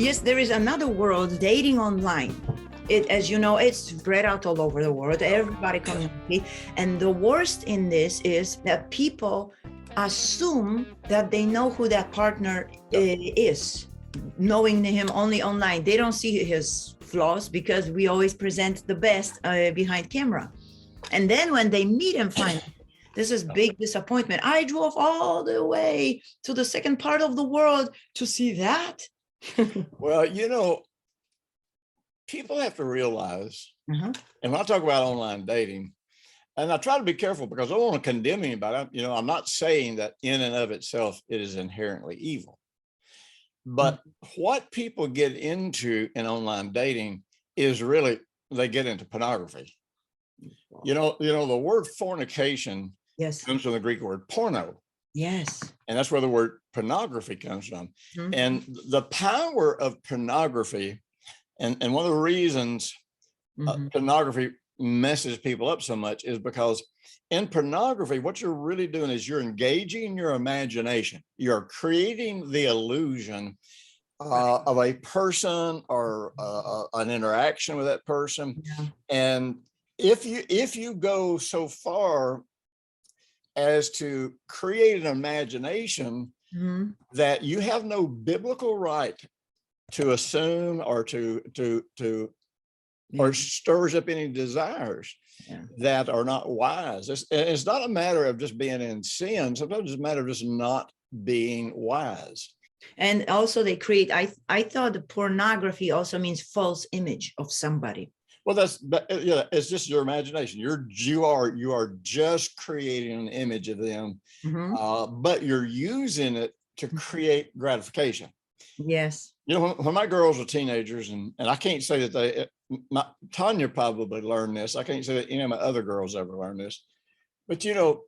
yes, there is another world, dating online. As you know, it's spread out all over the world. Everybody communicate. And the worst in this is that people assume that they know who that partner is, knowing him only online. They don't see his flaws because we always present the best behind camera. And then when they meet him finally, this is big disappointment. I drove all the way to the second part of the world to see that. Well, you know, people have to realize, and when I talk about online dating, and I try to be careful because I don't want to condemn anybody. You know, I'm not saying that in and of itself it is inherently evil. But what people get into in online dating is really, they get into pornography. You know, the word fornication comes from the Greek word porno. Yes. And that's where the word pornography comes from. And the power of pornography, and one of the reasons pornography messes people up so much is because in pornography, what you're really doing is you're engaging your imagination. You're creating the illusion of a person or an interaction with that person. And if you go so far as to create an imagination that you have no biblical right to assume or or stirs up any desires that are not wise. It's not a matter of just being in sin. Sometimes it's a matter of just not being wise. And also they create, I thought the pornography also means false image of somebody. Well, it's just your imagination. You are just creating an image of them, but you're using it to create gratification. Yes. You know, when my girls were teenagers, and I can't say that Tanya probably learned this. I can't say that any of my other girls ever learned this, but you know,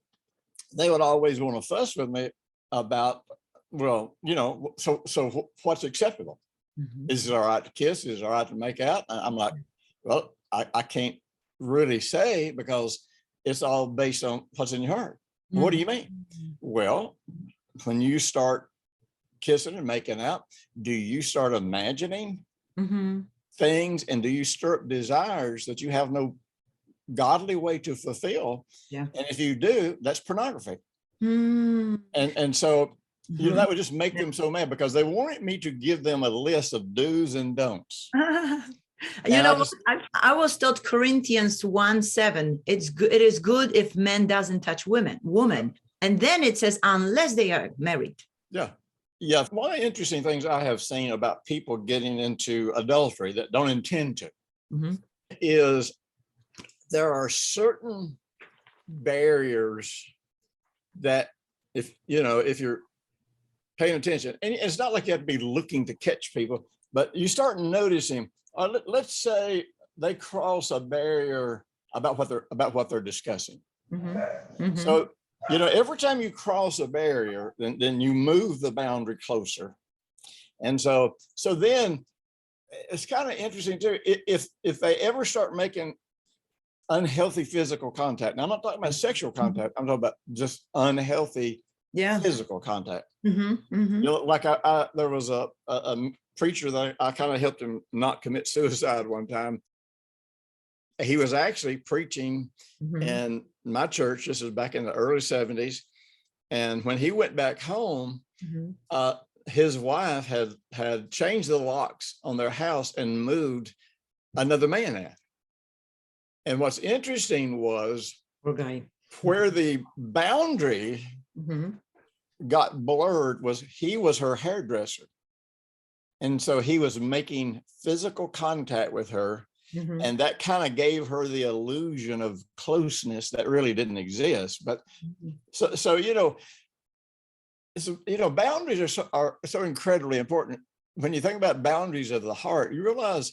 they would always want to fuss with me about, well, you know, so what's acceptable? Is it all right to kiss? Is it all right to make out? I'm like, well, I can't really say because it's all based on what's in your heart. What do you mean? Well, when you start kissing and making out, do you start imagining things, and do you stir up desires that you have no godly way to fulfill? And if you do, that's pornography. And so you know, that would just make them so mad because they wanted me to give them a list of do's and don'ts. You know, I was taught Corinthians 1:7. It is good if men doesn't touch woman. And then it says, unless they are married. Yeah. One of the interesting things I have seen about people getting into adultery that don't intend to is there are certain barriers that if you're paying attention, and it's not like you have to be looking to catch people, but you start noticing, let's say they cross a barrier about what they're discussing. So, you know, every time you cross a barrier, then you move the boundary closer. And so then it's kind of interesting too, if they ever start making unhealthy physical contact. Now, I'm not talking about sexual contact. I'm talking about just unhealthy physical contact. You know, like there was a preacher that I kind of helped him not commit suicide one time. He was actually preaching in my church. This is back in the early 70s. And when he went back home, his wife had changed the locks on their house and moved another man in. And what's interesting was where the boundary got blurred was he was her hairdresser. And so he was making physical contact with her. And that kind of gave her the illusion of closeness that really didn't exist. But so you know, boundaries are so incredibly important. When you think about boundaries of the heart, you realize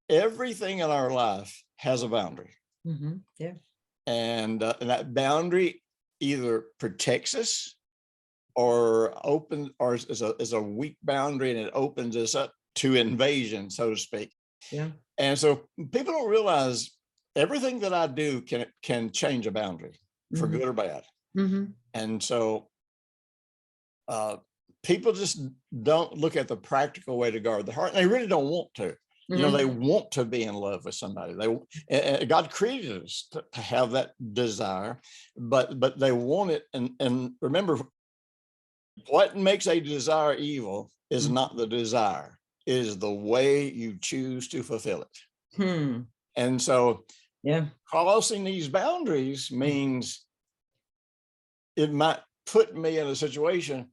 everything in our life has a boundary. And that boundary either protects us or is a weak boundary, and it opens us up to invasion, so to speak. And so people don't realize everything that I do can change a boundary for good or bad. And so people just don't look at the practical way to guard the heart. And they really don't want to. You know, they want to be in love with somebody. God created us to have that desire, but they want it. And remember, what makes a desire evil is not the desire, it is the way you choose to fulfill it. And so crossing these boundaries means it might put me in a situation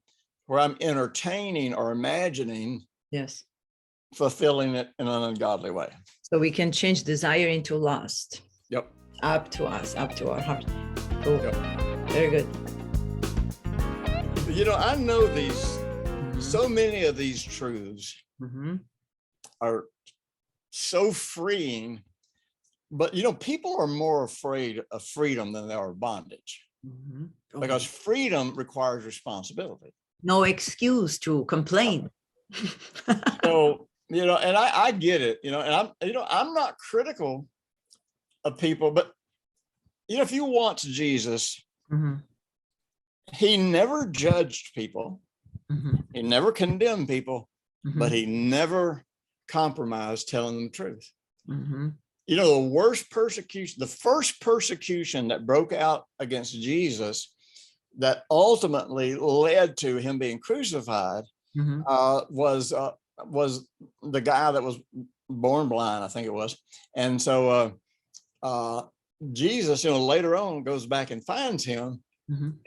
where I'm entertaining or imagining fulfilling it in an ungodly way. So we can change desire into lust. Yep. Up to us, up to our heart. Cool. Yep. Very good. You know, I know these, so many of these truths are so freeing, but you know, people are more afraid of freedom than they are of bondage, because freedom requires responsibility. No excuse to complain. So, you know, and I get it, you know, and I'm not critical of people, but you know, if you watch Jesus, he never judged people. He never condemned people, but he never compromised telling them the truth. You know, the first persecution that broke out against Jesus that ultimately led to him being crucified was the guy that was born blind, I think it was. And so Jesus, you know, later on goes back and finds him.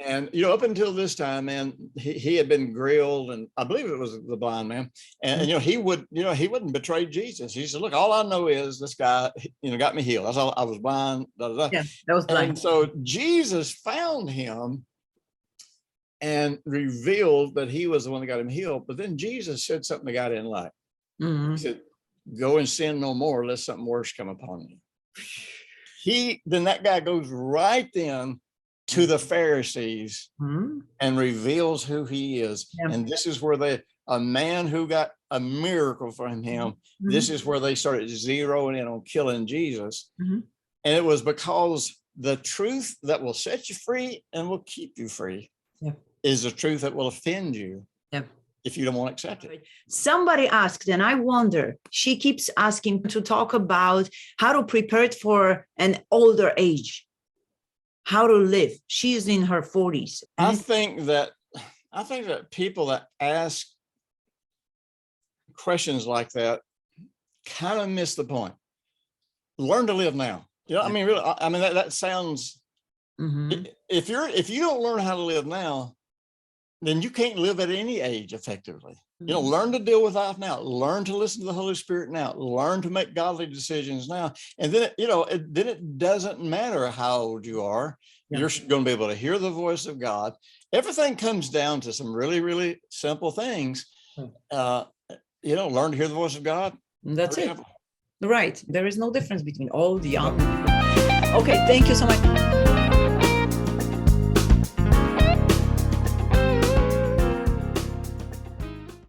And, you know, up until this time, man, he had been grilled, and I believe it was the blind man. And you know, he wouldn't betray Jesus. He said, look, all I know is this guy, you know, got me healed. That's all. I was blind. Yeah, that was blind. And so Jesus found him and revealed that he was the one that got him healed. But then Jesus said something the guy didn't like. He said, go and sin no more, lest something worse come upon you. Then that guy goes right then to the Pharisees and reveals who he is. And this is where a man who got a miracle from him, this is where they started zeroing in on killing Jesus. And it was because the truth that will set you free and will keep you free is the truth that will offend you if you don't want to accept it. Somebody asked, and I wonder, she keeps asking to talk about how to prepare for an older age, how to live. She's in her 40s. I think that people that ask questions like that kind of miss the point. Learn to live now. You know, I mean, really, I mean, that sounds, if you don't learn how to live now, then you can't live at any age effectively. You know, learn to deal with life now, learn to listen to the Holy Spirit now, learn to make godly decisions now. And then, then it doesn't matter how old you are, you're going to be able to hear the voice of God. Everything comes down to some really, really simple things. Learn to hear the voice of God. That's it. Right. There is no difference between old, young. Okay. Thank you so much.